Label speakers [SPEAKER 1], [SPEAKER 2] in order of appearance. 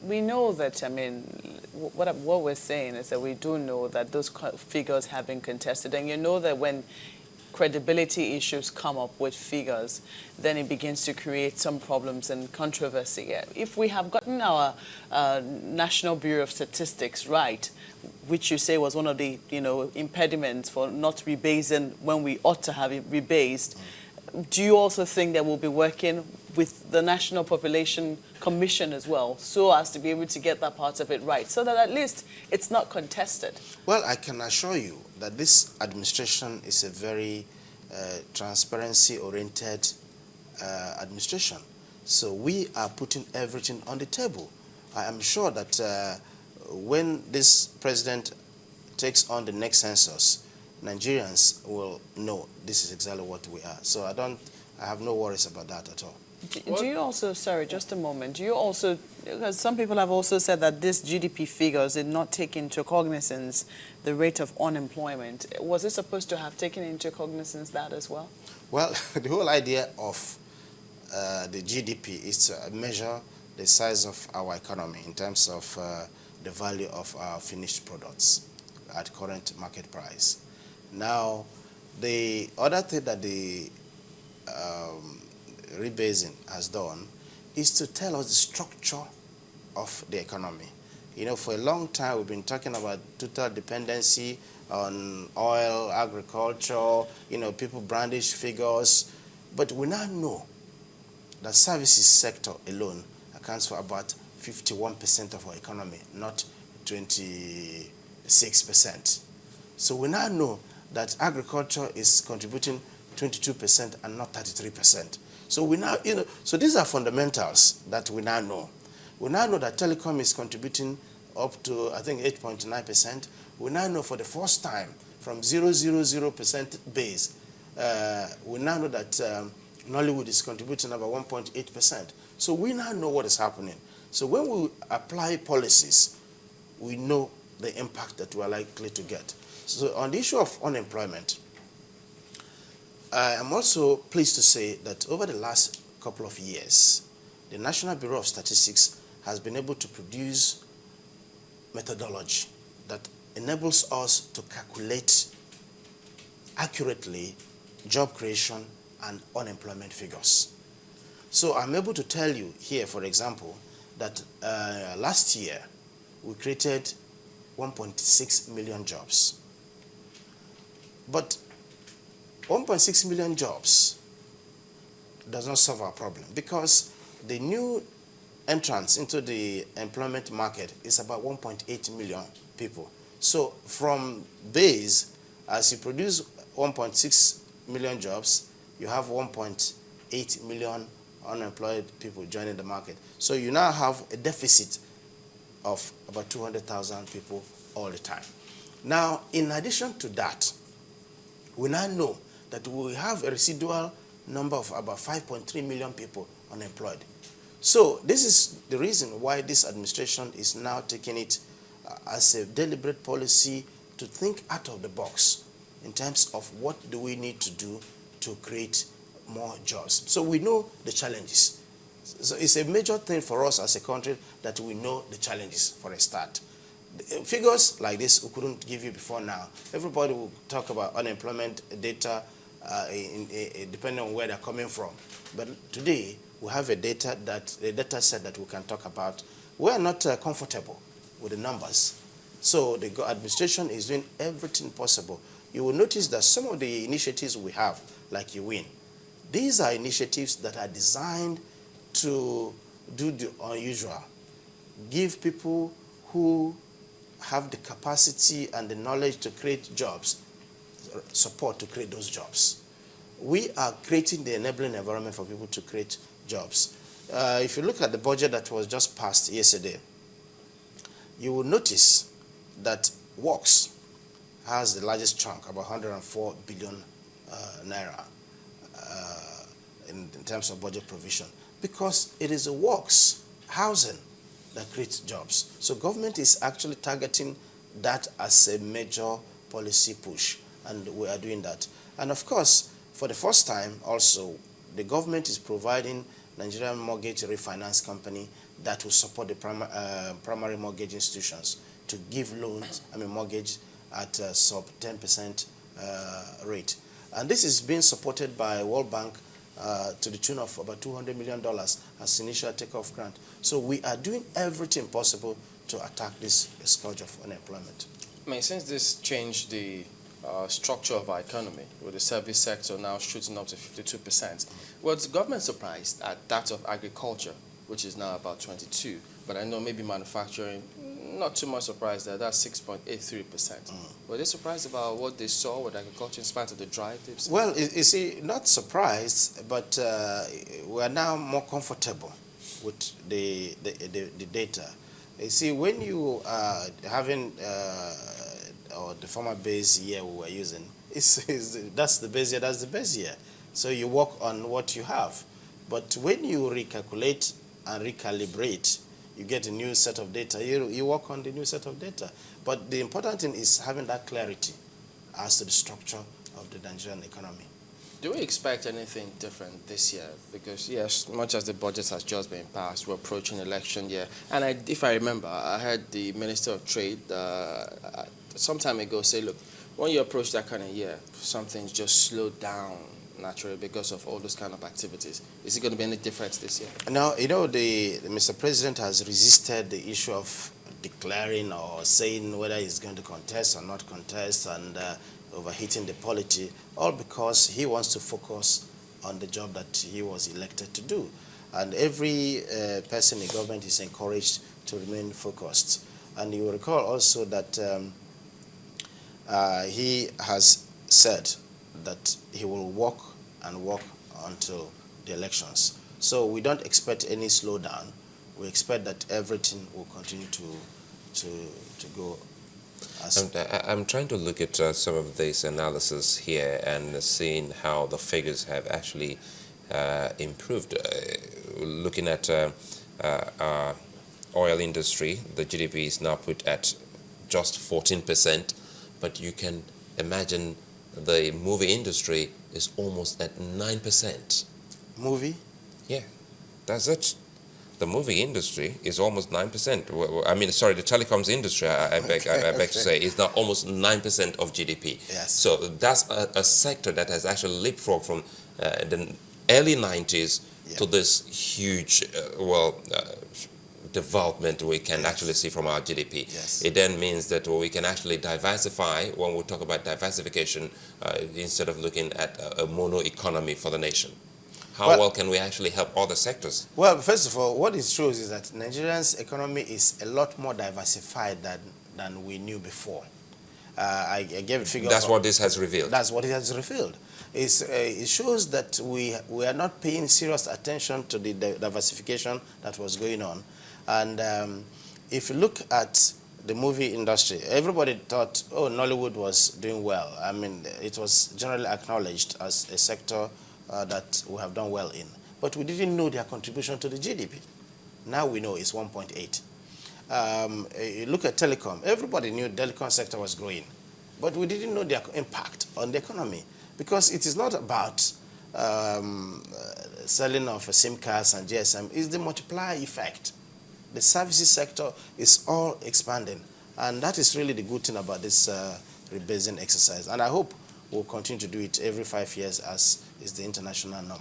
[SPEAKER 1] we know that, I mean, what we're saying is that we do know that those figures have been contested. And you know that when credibility issues come up with figures, then it begins to create some problems and controversy. If we have gotten our National Bureau of Statistics right, which you say was one of the impediments for not rebasing when we ought to have it rebased, do you also think that we'll be working with the National Population Commission as well, so as to be able to get that part of it right, so that at least it's not contested?
[SPEAKER 2] Well, I can assure you that this administration is a very transparency-oriented administration. So we are putting everything on the table. I am sure that when this president takes on the next census, Nigerians will know this is exactly what we are. So I have no worries about that at all.
[SPEAKER 1] Do you also, sorry, just a moment, do you also, because some people have also said that this GDP figures did not take into cognizance the rate of unemployment. Was it supposed to have taken into cognizance that as well?
[SPEAKER 2] Well, the whole idea of the GDP is to measure the size of our economy in terms of the value of our finished products at current market price. Now, the other thing that the rebasing has done is to tell us the structure of the economy. For a long time we've been talking about total dependency on oil, agriculture, people brandish figures, but we now know that services sector alone accounts for about 51% of our economy, not 26%. So we now know that agriculture is contributing 22% and not 33%. So we now, so these are fundamentals that we now know. We now know that telecom is contributing up to, I think, 8.9%. We now know for the first time from 0.00% base, we now know that Nollywood is contributing about 1.8%. So we now know what is happening. So when we apply policies, we know the impact that we are likely to get. So on the issue of unemployment, I am also pleased to say that over the last couple of years, the National Bureau of Statistics has been able to produce methodology that enables us to calculate accurately job creation and unemployment figures. So I'm able to tell you here, for example, that last year we created 1.6 million jobs. But 1.6 million jobs does not solve our problem, because the new entrance into the employment market is about 1.8 million people. So from base, as you produce 1.6 million jobs, you have 1.8 million unemployed people joining the market. So you now have a deficit of about 200,000 people all the time. Now, in addition to that, we now know that we have a residual number of about 5.3 million people unemployed. So this is the reason why this administration is now taking it as a deliberate policy to think out of the box in terms of what do we need to do to create more jobs. So we know the challenges. So it's a major thing for us as a country that we know the challenges for a start. Figures like this we couldn't give you before now. Everybody will talk about unemployment data depending on where they're coming from. But today, we have a data set that we can talk about. We are not comfortable with the numbers. So the administration is doing everything possible. You will notice that some of the initiatives we have, like You Win, these are initiatives that are designed to do the unusual, give people who have the capacity and the knowledge to create jobs support to create those jobs. We are creating the enabling environment for people to create jobs. If you look at the budget that was just passed yesterday, you will notice that works has the largest chunk, about 104 billion naira in terms of budget provision, because it is the works, housing, that creates jobs. So government is actually targeting that as a major policy push, and we are doing that. And of course, for the first time also, the government is providing Nigerian Mortgage Refinance Company that will support the primary mortgage institutions to give loans, mortgage at a sub 10% rate. And this is being supported by World Bank to the tune of about $200 million as initial takeoff grant. So we are doing everything possible to attack this scourge of unemployment.
[SPEAKER 3] Since this changed the structure of our economy, with the service sector now shooting up to 52%, was the government surprised at that of agriculture, which is now about 22%? But I know maybe manufacturing, not too much surprised that that's 6.83%. Were they surprised about what they saw with agriculture in spite of the drive they've seen?
[SPEAKER 2] Well, you see, not surprised, but we are now more comfortable with the data. You see, when you are having, or the former base year we were using, that's the base year, that's the base year. So you work on what you have. But when you recalculate and recalibrate, you get a new set of data. You work on the new set of data. But the important thing is having that clarity as to the structure of the Nigerian economy.
[SPEAKER 3] Do we expect anything different this year? Because, yes, much as the budget has just been passed, we're approaching election year. And if I remember, I heard the Minister of Trade some time ago say, look, when you approach that kind of year, something's just slowed down naturally because of all those kind of activities. Is it going to be any different this year?
[SPEAKER 2] Now, the Mr. President has resisted the issue of declaring or saying whether he's going to contest or not contest, and overheating the polity, all because he wants to focus on the job that he was elected to do. And every person in government is encouraged to remain focused. And you will recall also that he has said that he will work and work until the elections. So we don't expect any slowdown. We expect that everything will continue to go.
[SPEAKER 4] I'm trying to look at some of this analysis here and seeing how the figures have actually improved. Looking at our oil industry, the GDP is now put at just 14%, but you can imagine the movie industry is almost at 9%.
[SPEAKER 2] Movie?
[SPEAKER 4] Yeah, that's it. The movie industry is almost 9%. I mean, sorry, the telecoms industry, I beg to say, is now almost 9% of GDP.
[SPEAKER 2] Yes.
[SPEAKER 4] So that's a sector that has actually leapfrogged from the early 90s to this huge, development we can actually see from our GDP.
[SPEAKER 2] Yes.
[SPEAKER 4] It then means that we can actually diversify. When we talk about diversification, instead of looking at a mono economy for the nation. How well can we actually help other sectors?
[SPEAKER 2] Well, first of all, what is true is that Nigeria's economy is a lot more diversified than we knew before. I gave a figure.
[SPEAKER 4] That's what this has revealed.
[SPEAKER 2] That's what it has revealed. It shows that we are not paying serious attention to the diversification that was going on. And if you look at the movie industry, everybody thought, oh, Nollywood was doing well. I mean, it was generally acknowledged as a sector that we have done well in. But we didn't know their contribution to the GDP. Now we know it's 1.8. You look at telecom. Everybody knew the telecom sector was growing. But we didn't know their impact on the economy. Because it is not about selling of SIM cards and GSM. It's the multiplier effect. The services sector is all expanding. And that is really the good thing about this rebasing exercise. And I hope we'll continue to do it every 5 years as is the international norm.